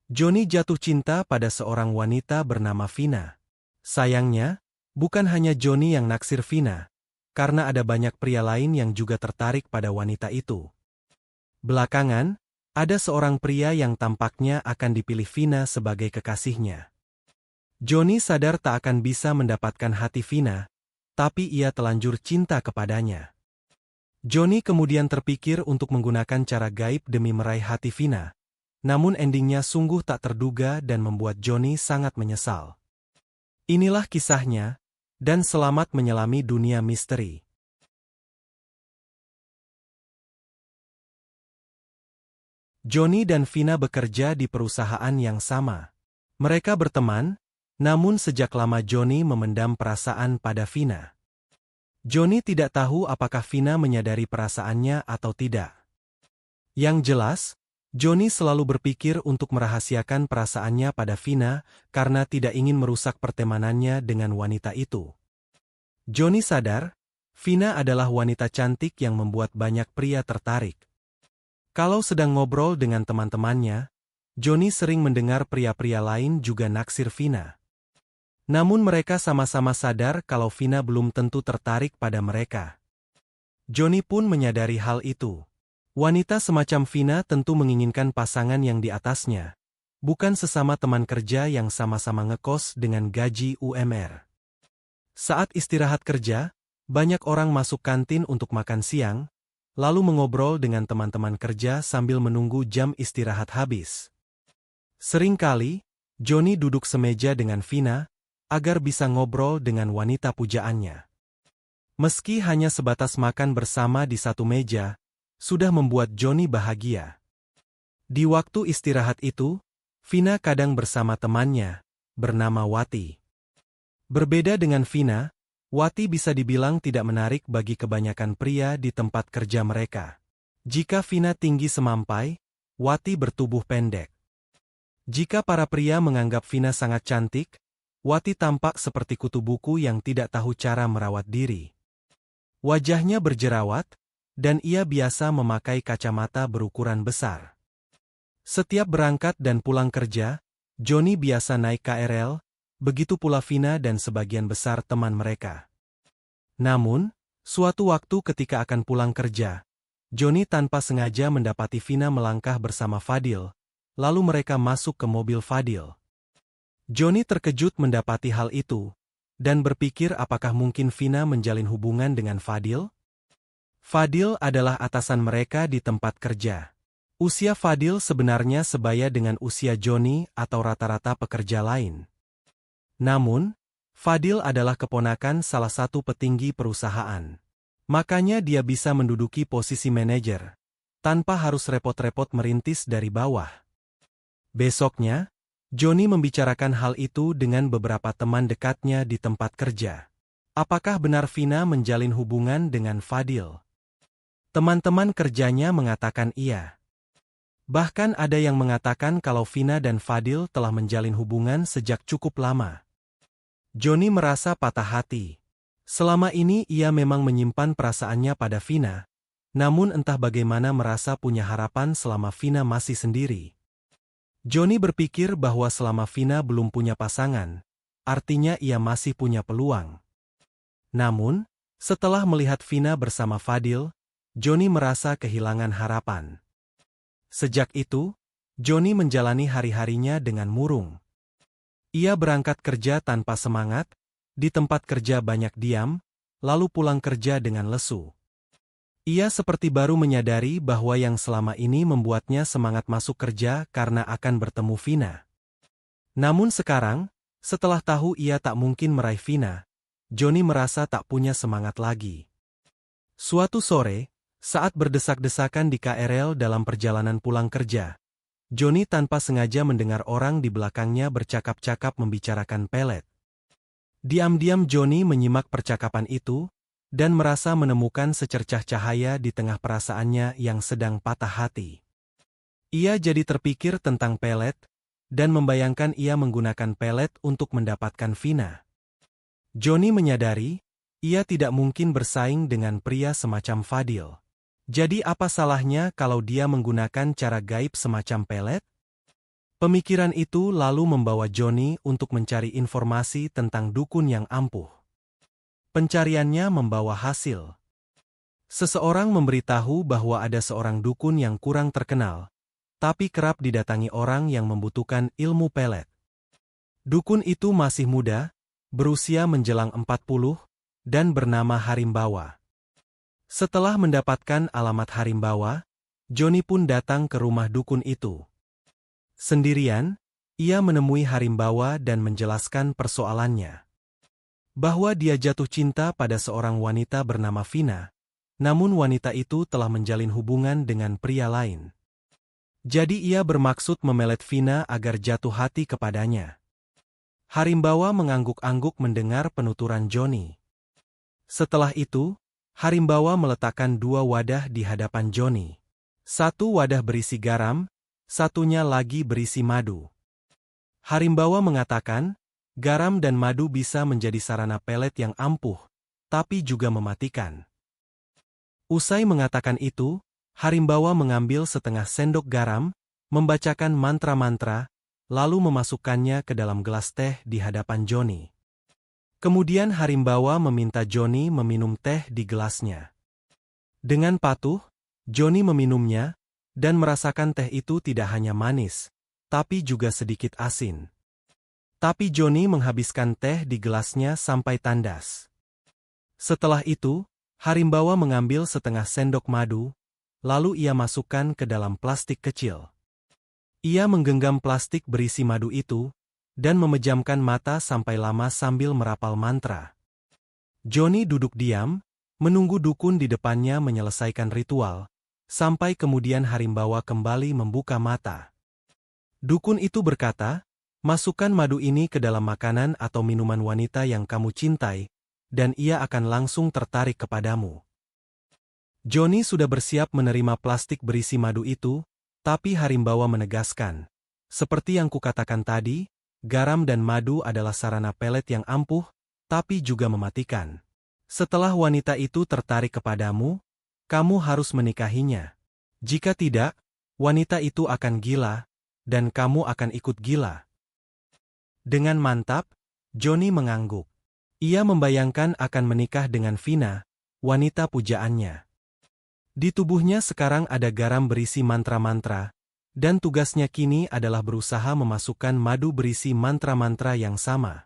Johnny jatuh cinta pada seorang wanita bernama Vina. Sayangnya, bukan hanya Johnny yang naksir Vina, karena ada banyak pria lain yang juga tertarik pada wanita itu. Belakangan, ada seorang pria yang tampaknya akan dipilih Vina sebagai kekasihnya. Johnny sadar tak akan bisa mendapatkan hati Vina, tapi ia telanjur cinta kepadanya. Johnny kemudian terpikir untuk menggunakan cara gaib demi meraih hati Vina. Namun endingnya sungguh tak terduga dan membuat Johnny sangat menyesal. Inilah kisahnya, dan selamat menyelami dunia misteri. Johnny dan Vina bekerja di perusahaan yang sama. Mereka berteman, namun sejak lama Johnny memendam perasaan pada Vina. Johnny tidak tahu apakah Vina menyadari perasaannya atau tidak. Yang jelas, Johnny selalu berpikir untuk merahasiakan perasaannya pada Vina karena tidak ingin merusak pertemanannya dengan wanita itu. Johnny sadar, Vina adalah wanita cantik yang membuat banyak pria tertarik. Kalau sedang ngobrol dengan teman-temannya, Johnny sering mendengar pria-pria lain juga naksir Vina. Namun mereka sama-sama sadar kalau Vina belum tentu tertarik pada mereka. Johnny pun menyadari hal itu. Wanita semacam Vina tentu menginginkan pasangan yang di atasnya, bukan sesama teman kerja yang sama-sama ngekos dengan gaji UMR. Saat istirahat kerja, banyak orang masuk kantin untuk makan siang, lalu mengobrol dengan teman-teman kerja sambil menunggu jam istirahat habis. Seringkali, Johnny duduk semeja dengan Vina, agar bisa ngobrol dengan wanita pujaannya. Meski hanya sebatas makan bersama di satu meja, sudah membuat Johnny bahagia. Di waktu istirahat itu, Vina kadang bersama temannya, bernama Wati. Berbeda dengan Vina, Wati bisa dibilang tidak menarik bagi kebanyakan pria di tempat kerja mereka. Jika Vina tinggi semampai, Wati bertubuh pendek. Jika para pria menganggap Vina sangat cantik, Wati tampak seperti kutu buku yang tidak tahu cara merawat diri. Wajahnya berjerawat, dan ia biasa memakai kacamata berukuran besar. Setiap berangkat dan pulang kerja, Johnny biasa naik KRL, begitu pula Vina dan sebagian besar teman mereka. Namun, suatu waktu ketika akan pulang kerja, Johnny tanpa sengaja mendapati Vina melangkah bersama Fadil, lalu mereka masuk ke mobil Fadil. Johnny terkejut mendapati hal itu, dan berpikir apakah mungkin Vina menjalin hubungan dengan Fadil? Fadil adalah atasan mereka di tempat kerja. Usia Fadil sebenarnya sebaya dengan usia Johnny atau rata-rata pekerja lain. Namun, Fadil adalah keponakan salah satu petinggi perusahaan. Makanya dia bisa menduduki posisi manajer, tanpa harus repot-repot merintis dari bawah. Besoknya, Johnny membicarakan hal itu dengan beberapa teman dekatnya di tempat kerja. Apakah benar Vina menjalin hubungan dengan Fadil? Teman-teman kerjanya mengatakan iya. Bahkan ada yang mengatakan kalau Vina dan Fadil telah menjalin hubungan sejak cukup lama. Johnny merasa patah hati. Selama ini ia memang menyimpan perasaannya pada Vina, namun entah bagaimana merasa punya harapan selama Vina masih sendiri. Johnny berpikir bahwa selama Vina belum punya pasangan, artinya ia masih punya peluang. Namun, setelah melihat Vina bersama Fadil, Johnny merasa kehilangan harapan. Sejak itu, Johnny menjalani hari-harinya dengan murung. Ia berangkat kerja tanpa semangat, di tempat kerja banyak diam, lalu pulang kerja dengan lesu. Ia seperti baru menyadari bahwa yang selama ini membuatnya semangat masuk kerja karena akan bertemu Vina. Namun sekarang, setelah tahu ia tak mungkin meraih Vina, Johnny merasa tak punya semangat lagi. Suatu sore, saat berdesak-desakan di KRL dalam perjalanan pulang kerja, Johnny tanpa sengaja mendengar orang di belakangnya bercakap-cakap membicarakan pelet. Diam-diam Johnny menyimak percakapan itu, dan merasa menemukan secercah cahaya di tengah perasaannya yang sedang patah hati. Ia jadi terpikir tentang pelet, dan membayangkan ia menggunakan pelet untuk mendapatkan Vina. Johnny menyadari, ia tidak mungkin bersaing dengan pria semacam Fadil. Jadi apa salahnya kalau dia menggunakan cara gaib semacam pelet? Pemikiran itu lalu membawa Johnny untuk mencari informasi tentang dukun yang ampuh. Pencariannya membawa hasil. Seseorang memberitahu bahwa ada seorang dukun yang kurang terkenal, tapi kerap didatangi orang yang membutuhkan ilmu pelet. Dukun itu masih muda, berusia menjelang 40, dan bernama Harimbawa. Setelah mendapatkan alamat Harimbawa, Johnny pun datang ke rumah dukun itu. Sendirian, ia menemui Harimbawa dan menjelaskan persoalannya. Bahwa dia jatuh cinta pada seorang wanita bernama Vina, namun wanita itu telah menjalin hubungan dengan pria lain. Jadi ia bermaksud memelet Vina agar jatuh hati kepadanya. Harimbawa mengangguk-angguk mendengar penuturan Johnny. Setelah itu, Harimbawa meletakkan 2 wadah di hadapan Johnny. 1 wadah berisi garam, satunya lagi berisi madu. Harimbawa mengatakan, garam dan madu bisa menjadi sarana pelet yang ampuh, tapi juga mematikan. Usai mengatakan itu, Harimbawa mengambil setengah sendok garam, membacakan mantra-mantra, lalu memasukkannya ke dalam gelas teh di hadapan Johnny. Kemudian Harimbawa meminta Johnny meminum teh di gelasnya. Dengan patuh, Johnny meminumnya, dan merasakan teh itu tidak hanya manis, tapi juga sedikit asin. Tapi Johnny menghabiskan teh di gelasnya sampai tandas. Setelah itu, Harimbawa mengambil setengah sendok madu, lalu ia masukkan ke dalam plastik kecil. Ia menggenggam plastik berisi madu itu, dan memejamkan mata sampai lama sambil merapal mantra. Johnny duduk diam, menunggu dukun di depannya menyelesaikan ritual, sampai kemudian Harimbawa kembali membuka mata. Dukun itu berkata, masukkan madu ini ke dalam makanan atau minuman wanita yang kamu cintai, dan ia akan langsung tertarik kepadamu. Johnny sudah bersiap menerima plastik berisi madu itu, tapi Harimbawa menegaskan, seperti yang kukatakan tadi, garam dan madu adalah sarana pelet yang ampuh, tapi juga mematikan. Setelah wanita itu tertarik kepadamu, kamu harus menikahinya. Jika tidak, wanita itu akan gila, dan kamu akan ikut gila. Dengan mantap, Johnny mengangguk. Ia membayangkan akan menikah dengan Vina, wanita pujaannya. Di tubuhnya sekarang ada garam berisi mantra-mantra, dan tugasnya kini adalah berusaha memasukkan madu berisi mantra-mantra yang sama.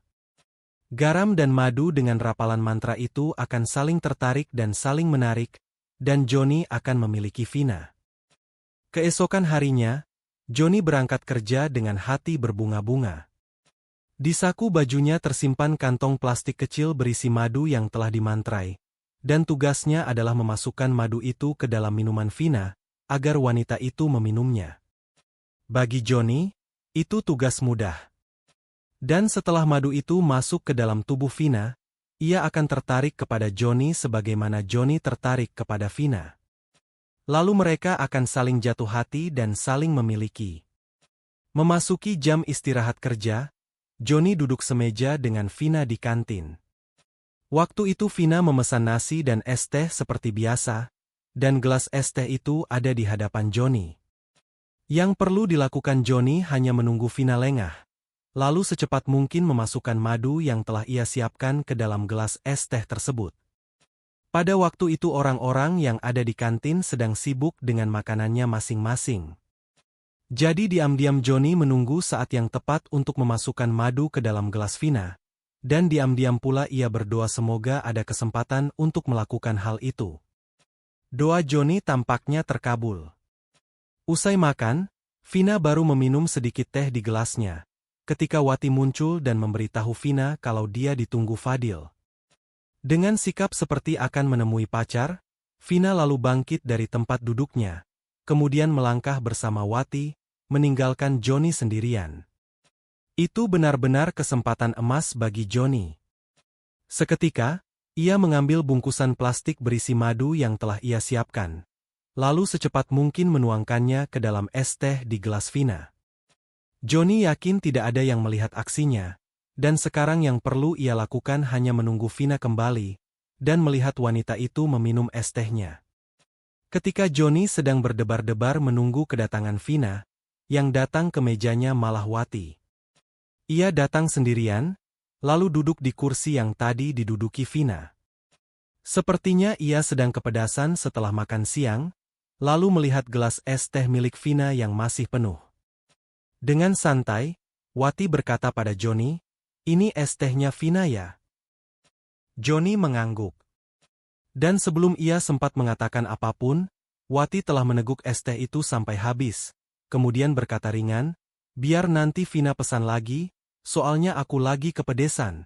Garam dan madu dengan rapalan mantra itu akan saling tertarik dan saling menarik, dan Johnny akan memiliki Vina. Keesokan harinya, Johnny berangkat kerja dengan hati berbunga-bunga. Di saku bajunya tersimpan kantong plastik kecil berisi madu yang telah dimantrai, dan tugasnya adalah memasukkan madu itu ke dalam minuman Vina, agar wanita itu meminumnya. Bagi Johnny, itu tugas mudah. Dan setelah madu itu masuk ke dalam tubuh Vina, ia akan tertarik kepada Johnny sebagaimana Johnny tertarik kepada Vina. Lalu mereka akan saling jatuh hati dan saling memiliki. Memasuki jam istirahat kerja, Johnny duduk semeja dengan Vina di kantin. Waktu itu Vina memesan nasi dan es teh seperti biasa, dan gelas es teh itu ada di hadapan Johnny. Yang perlu dilakukan Johnny hanya menunggu Vina lengah, lalu secepat mungkin memasukkan madu yang telah ia siapkan ke dalam gelas es teh tersebut. Pada waktu itu orang-orang yang ada di kantin sedang sibuk dengan makanannya masing-masing. Jadi diam-diam Johnny menunggu saat yang tepat untuk memasukkan madu ke dalam gelas Vina, dan diam-diam pula ia berdoa semoga ada kesempatan untuk melakukan hal itu. Doa Johnny tampaknya terkabul. Usai makan, Vina baru meminum sedikit teh di gelasnya, ketika Wati muncul dan memberitahu Vina kalau dia ditunggu Fadil. Dengan sikap seperti akan menemui pacar, Vina lalu bangkit dari tempat duduknya, kemudian melangkah bersama Wati, meninggalkan Johnny sendirian. Itu benar-benar kesempatan emas bagi Johnny. Seketika, ia mengambil bungkusan plastik berisi madu yang telah ia siapkan, lalu secepat mungkin menuangkannya ke dalam es teh di gelas Vina. Johnny yakin tidak ada yang melihat aksinya, dan sekarang yang perlu ia lakukan hanya menunggu Vina kembali, dan melihat wanita itu meminum es tehnya. Ketika Johnny sedang berdebar-debar menunggu kedatangan Vina, yang datang ke mejanya malah Wati. Ia datang sendirian, lalu duduk di kursi yang tadi diduduki Vina. Sepertinya ia sedang kepedasan setelah makan siang, lalu melihat gelas es teh milik Vina yang masih penuh. Dengan santai, Wati berkata pada Joni, "Ini es tehnya Vina ya?" Joni mengangguk. Dan sebelum ia sempat mengatakan apapun, Wati telah meneguk es teh itu sampai habis, kemudian berkata ringan, "Biar nanti Vina pesan lagi, soalnya aku lagi kepedesan."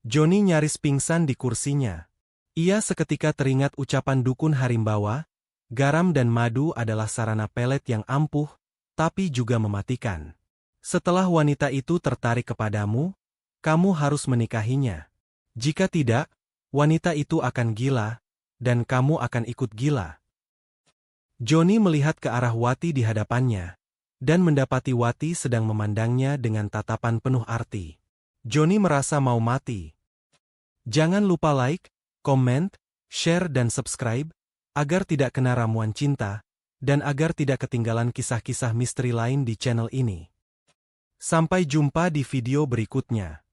Joni nyaris pingsan di kursinya. Ia seketika teringat ucapan dukun Harimbawa, garam dan madu adalah sarana pelet yang ampuh, tapi juga mematikan. Setelah wanita itu tertarik kepadamu, kamu harus menikahinya. Jika tidak, wanita itu akan gila, dan kamu akan ikut gila. Joni melihat ke arah Wati di hadapannya, dan mendapati Wati sedang memandangnya dengan tatapan penuh arti. Joni merasa mau mati. Jangan lupa like, komen, share dan subscribe, agar tidak kena ramuan cinta, dan agar tidak ketinggalan kisah-kisah misteri lain di channel ini. Sampai jumpa di video berikutnya.